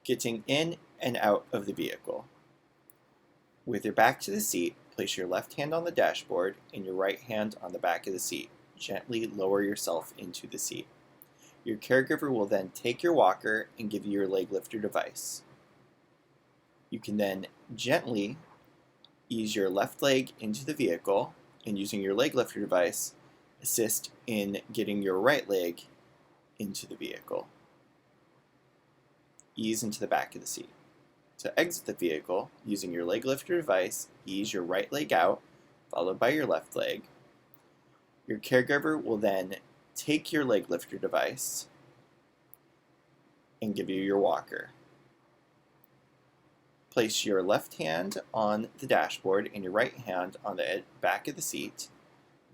Getting in and out of the vehicle. With your back to the seat, place your left hand on the dashboard and your right hand on the back of the seat. Gently lower yourself into the seat. Your caregiver will then take your walker and give you your leg lifter device. You can then gently ease your left leg into the vehicle and using your leg lifter device, assist in getting your right leg into the vehicle. Ease into the back of the seat. To exit the vehicle, using your leg lifter device, ease your right leg out, followed by your left leg. Your caregiver will then take your leg lifter device and give you your walker. Place your left hand on the dashboard and your right hand on the back of the seat.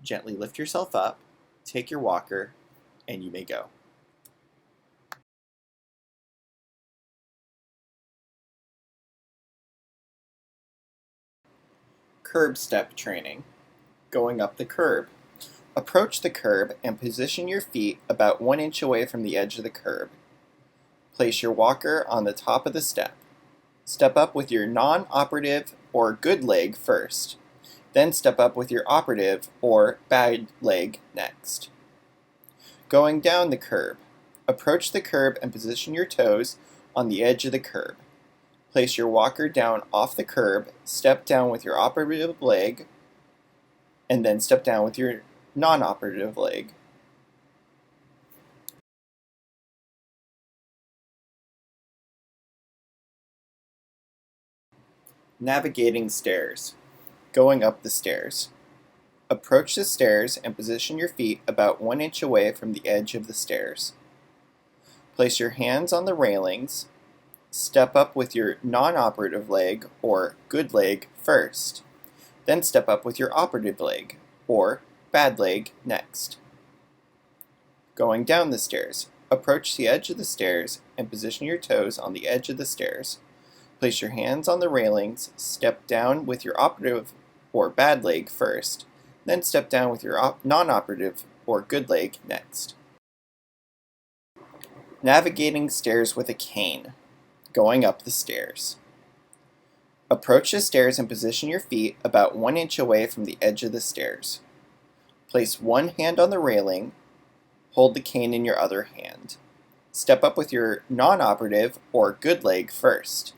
Gently lift yourself up, take your walker, and you may go. Curb step training. Going up the curb. Approach the curb and position your feet about 1 inch away from the edge of the curb. Place your walker on the top of the step. Step up with your non-operative or good leg first. Then step up with your operative or bad leg next. Going down the curb. Approach the curb and position your toes on the edge of the curb. Place your walker down off the curb, step down with your operative leg, and then step down with your non-operative leg. Navigating stairs. Going up the stairs. Approach the stairs and position your feet about 1 inch away from the edge of the stairs. Place your hands on the railings. Step up with your non-operative leg or good leg first. Then step up with your operative leg or bad leg next. Going down the stairs. Approach the edge of the stairs and position your toes on the edge of the stairs. Place your hands on the railings, step down with your operative or bad leg first, then step down with your non-operative or good leg next. Navigating stairs with a cane. Going up the stairs. Approach the stairs and position your feet about 1 inch away from the edge of the stairs. Place one hand on the railing, hold the cane in your other hand. Step up with your non-operative or good leg first.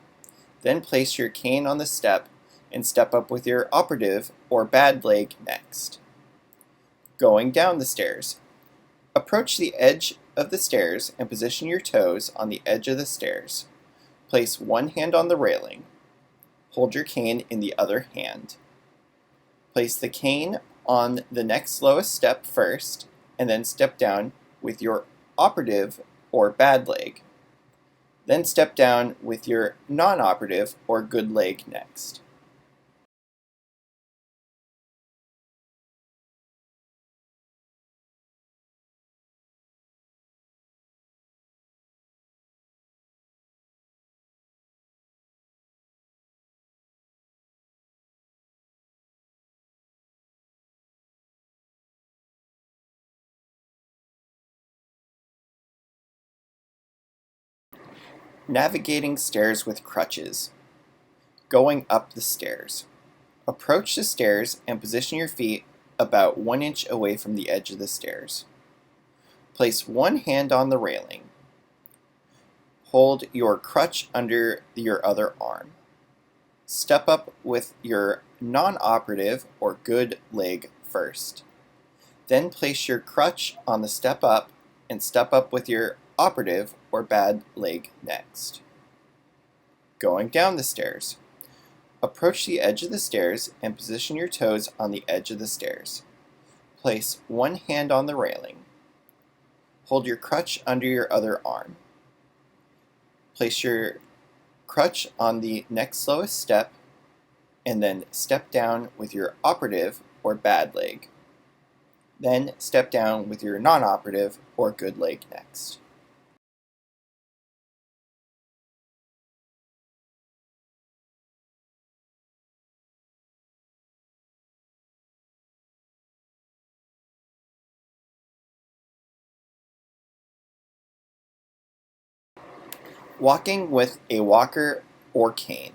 Then place your cane on the step and step up with your operative or bad leg next. Going down the stairs. Approach the edge of the stairs and position your toes on the edge of the stairs. Place one hand on the railing. Hold your cane in the other hand. Place the cane on the next lowest step first, and then step down with your operative or bad leg. Then step down with your non-operative or good leg next. Navigating stairs with crutches. Going up the stairs. Approach the stairs and position your feet about 1 inch away from the edge of the stairs. Place one hand on the railing. Hold your crutch under your other arm. Step up with your non-operative or good leg first. Then place your crutch on the step up and step up with your operative or bad leg next. Going down the stairs. Approach the edge of the stairs and position your toes on the edge of the stairs. Place one hand on the railing. Hold your crutch under your other arm. Place your crutch on the next lowest step and then step down with your operative or bad leg. Then step down with your non-operative or good leg next. Walking with a walker or cane.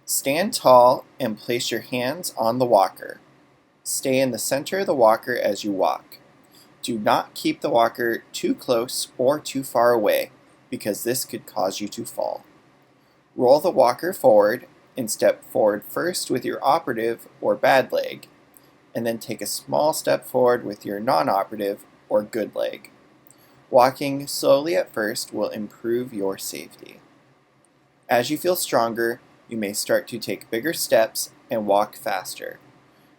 Stand tall and place your hands on the walker. Stay in the center of the walker as you walk. Do not keep the walker too close or too far away, because this could cause you to fall. Roll the walker forward and step forward first with your operative or bad leg, and then take a small step forward with your non-operative or good leg. Walking slowly at first will improve your safety. As you feel stronger, you may start to take bigger steps and walk faster.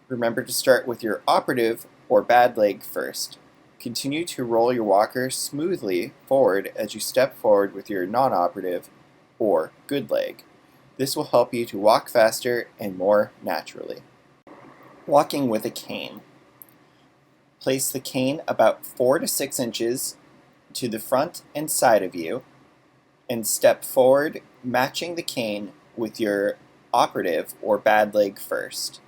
Remember to start with your operative or bad leg first. Continue to roll your walker smoothly forward as you step forward with your non-operative or good leg. This will help you to walk faster and more naturally. Walking with a cane. Place the cane about 4 to 6 inches to the front and side of you and step forward, matching the cane with your operative or bad leg first.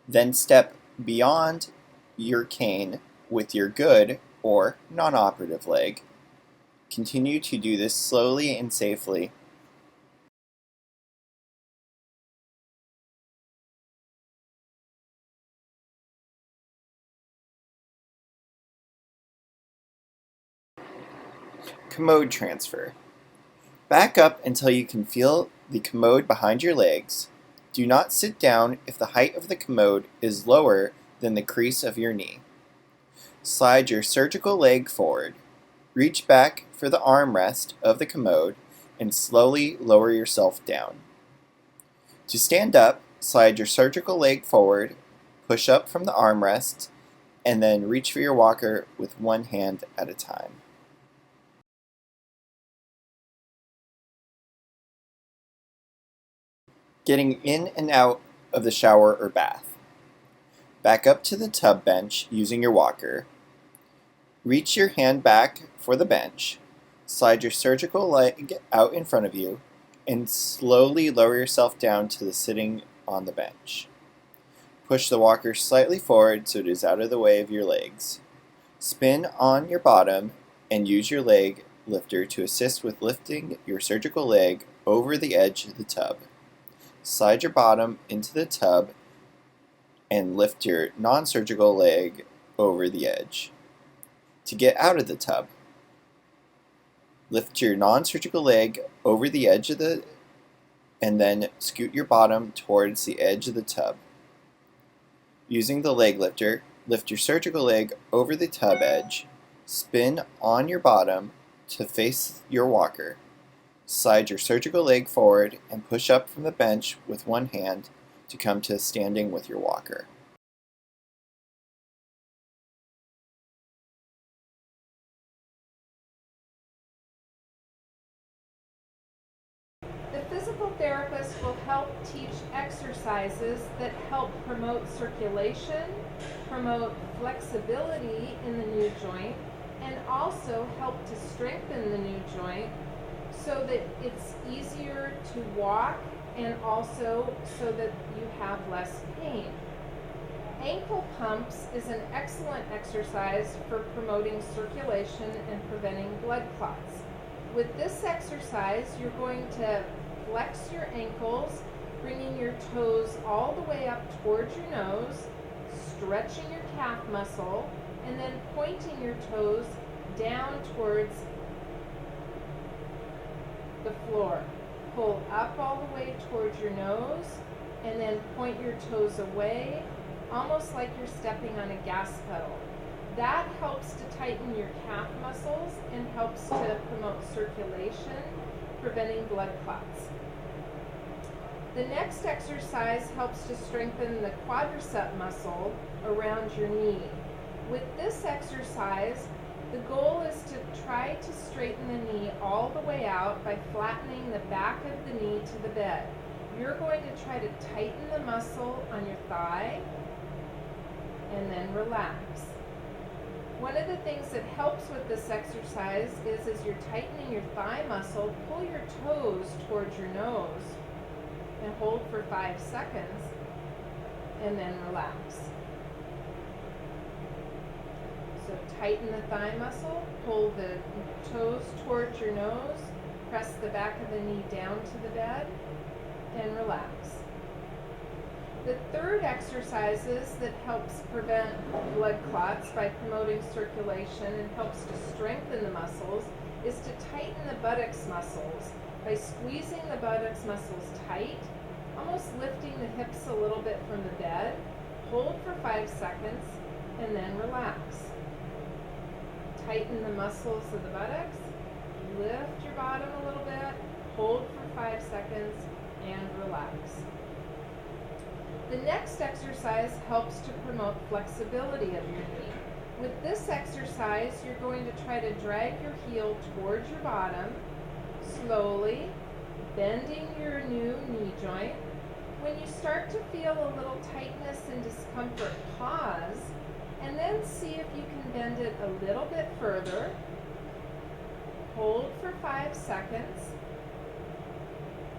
Then step beyond your cane with your good or non-operative leg. Continue to do this slowly and safely. Commode transfer. Back up until you can feel the commode behind your legs. Do not sit down if the height of the commode is lower than the crease of your knee. Slide your surgical leg forward. Reach back for the armrest of the commode and slowly lower yourself down. To stand up, slide your surgical leg forward, push up from the armrest, and then reach for your walker with one hand at a time. Getting in and out of the shower or bath. Back up to the tub bench using your walker. Reach your hand back for the bench. Slide your surgical leg out in front of you and slowly lower yourself down to the sitting on the bench. Push the walker slightly forward so it is out of the way of your legs. Spin on your bottom and use your leg lifter to assist with lifting your surgical leg over the edge of the tub. Slide your bottom into the tub and lift your non-surgical leg over the edge. To get out of the tub, lift your non-surgical leg over the edge of the and then scoot your bottom towards the edge of the tub. Using the leg lifter, lift your surgical leg over the tub edge, spin on your bottom to face your walker. Slide your surgical leg forward and push up from the bench with one hand to come to standing with your walker. The physical therapist will help teach exercises that help promote circulation, promote flexibility in the new joint, and also help to strengthen the new joint so that it's easier to walk and also so that you have less pain. Ankle pumps is an excellent exercise for promoting circulation and preventing blood clots. With this exercise, you're going to flex your ankles, bringing your toes all the way up towards your nose, stretching your calf muscle, and then pointing your toes down towards the floor. Pull up all the way towards your nose, and then point your toes away, almost like you're stepping on a gas pedal. That helps to tighten your calf muscles and helps to promote circulation, preventing blood clots. The next exercise helps to strengthen the quadricep muscle around your knee. With this exercise, the goal is to try to straighten the knee all the way out by flattening the back of the knee to the bed. You're going to try to tighten the muscle on your thigh and then relax. One of the things that helps with this exercise is as you're tightening your thigh muscle, pull your toes towards your nose and hold for 5 seconds and then relax. So tighten the thigh muscle, pull the toes towards your nose, Press the back of the knee down to the bed and relax. The third exercises that helps prevent blood clots by promoting circulation and helps to strengthen the muscles is to tighten the buttocks muscles by squeezing the buttocks muscles tight, almost lifting the hips a little bit from the bed. Hold for 5 seconds and then relax. Tighten the muscles of the buttocks, lift your bottom a little bit, hold for 5 seconds and relax. The next exercise helps to promote flexibility of your knee. With this exercise, you're going to try to drag your heel towards your bottom, slowly bending your new knee joint. When you start to feel a little tightness and discomfort, pause, and then see if you can bend it a little bit further. Hold for 5 seconds,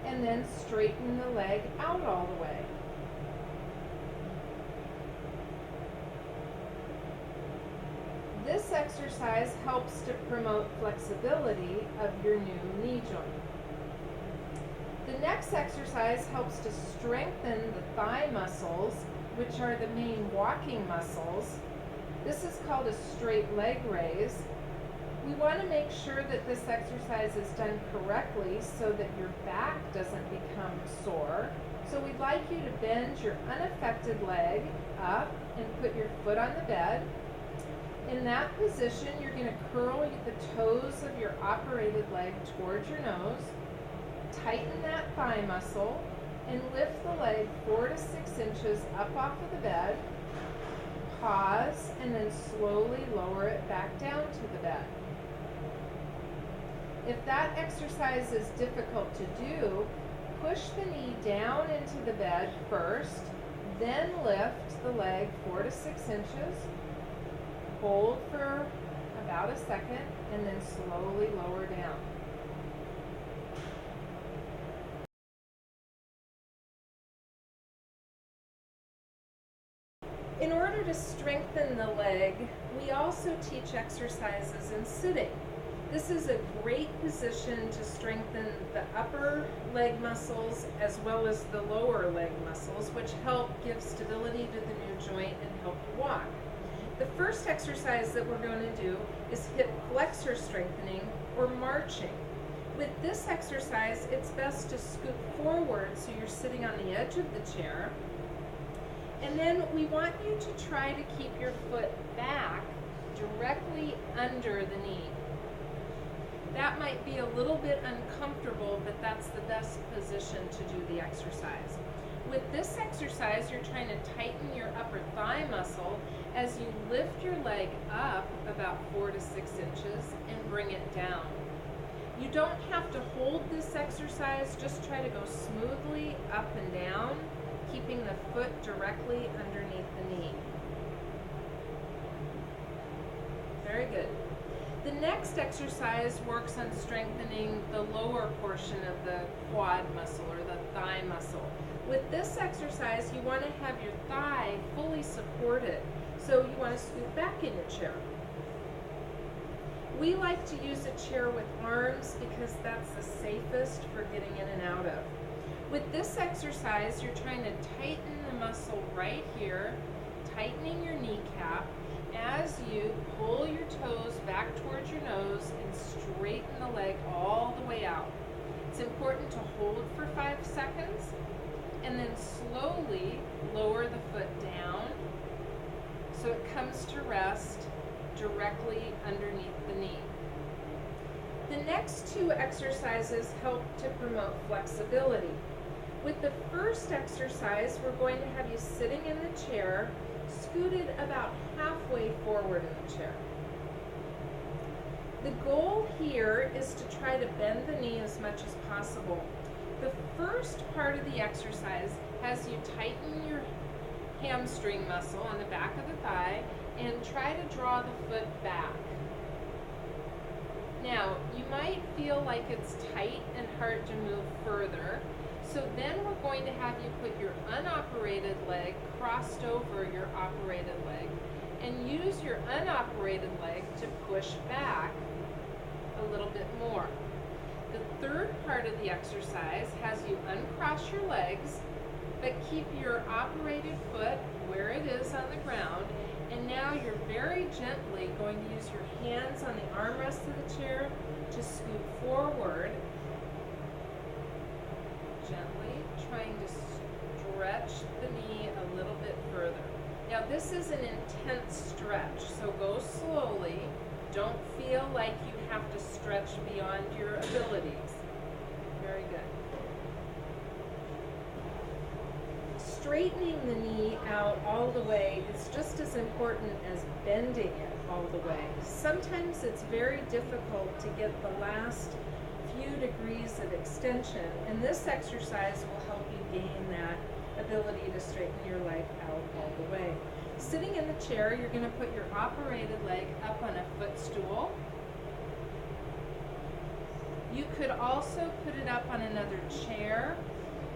and then straighten the leg out all the way. This exercise helps to promote flexibility of your new knee joint. The next exercise helps to strengthen the thigh muscles, which are the main walking muscles. This is called a straight leg raise. We want to make sure that this exercise is done correctly so that your back doesn't become sore. So we'd like you to bend your unaffected leg up and put your foot on the bed. In that position, you're going to curl the toes of your operated leg towards your nose, tighten that thigh muscle, and lift the leg 4 to 6 inches up off of the bed. Pause, and then slowly lower it back down to the bed. If that exercise is difficult to do, push the knee down into the bed first, then lift the leg 4 to 6 inches. Hold for about a second and then slowly lower down. In order to strengthen the leg, we also teach exercises in sitting. This is a great position to strengthen the upper leg muscles as well as the lower leg muscles, which help give stability to the new joint and help you walk. The first exercise that we're going to do is hip flexor strengthening or marching. With this exercise, it's best to scoot forward so you're sitting on the edge of the chair. And then we want you to try to keep your foot back directly under the knee. That might be a little bit uncomfortable, but that's the best position to do the exercise. With this exercise, you're trying to tighten your upper thigh muscle as you lift your leg up about 4 to 6 inches and bring it down. You don't have to hold this exercise, just try to go smoothly up and down, keeping the foot directly underneath the knee. Very good. The next exercise works on strengthening the lower portion of the quad muscle or the thigh muscle. With this exercise, you want to have your thigh fully supported, so you want to scoot back in your chair. We like to use a chair with arms because that's the safest for getting in and out of. With this exercise, you're trying to tighten the muscle right here, tightening your kneecap as you pull your toes back towards your nose and straighten the leg all the way out. It's important to hold for 5 seconds and then slowly lower the foot down so it comes to rest directly underneath the knee. The next 2 exercises help to promote flexibility. With the first exercise, we're going to have you sitting in the chair, scooted about halfway forward in the chair. The goal here is to try to bend the knee as much as possible. The first part of the exercise has you tighten your hamstring muscle on the back of the thigh and try to draw the foot back. Now, you might feel like it's tight and hard to move further, so then we're going to have you put your unoperated leg crossed over your operated leg and use your unoperated leg to push back a little bit more. The third part of the exercise has you uncross your legs, but keep your operated foot where it is on the ground. And now you're very gently going to use your hands on the armrest of the chair to scoot forward, gently trying to stretch the knee a little bit further. Now this is an intense stretch, so go slowly. Don't feel like you have to stretch beyond your abilities. Very good. Straightening the knee out all the way is just as important as bending it all the way. Sometimes it's very difficult to get the last few degrees of extension, and this exercise will help you gain that ability to straighten your leg out all the way. Sitting in the chair, you're going to put your operated leg up on a footstool. You could also put it up on another chair.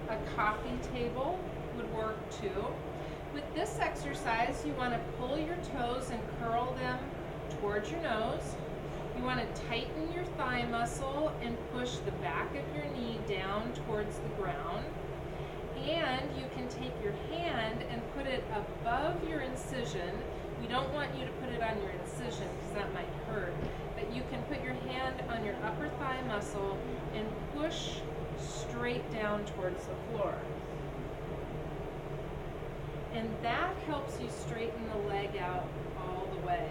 A coffee table would work too. With this exercise, you want to pull your toes and curl them towards your nose. You want to tighten your thigh muscle and push the back of your knee down towards the ground. And you can take your hand and put it above your incision. We don't want you to put it on your incision because that might hurt. But you can put your hand on your upper thigh muscle and push straight down towards the floor. And that helps you straighten the leg out all the way.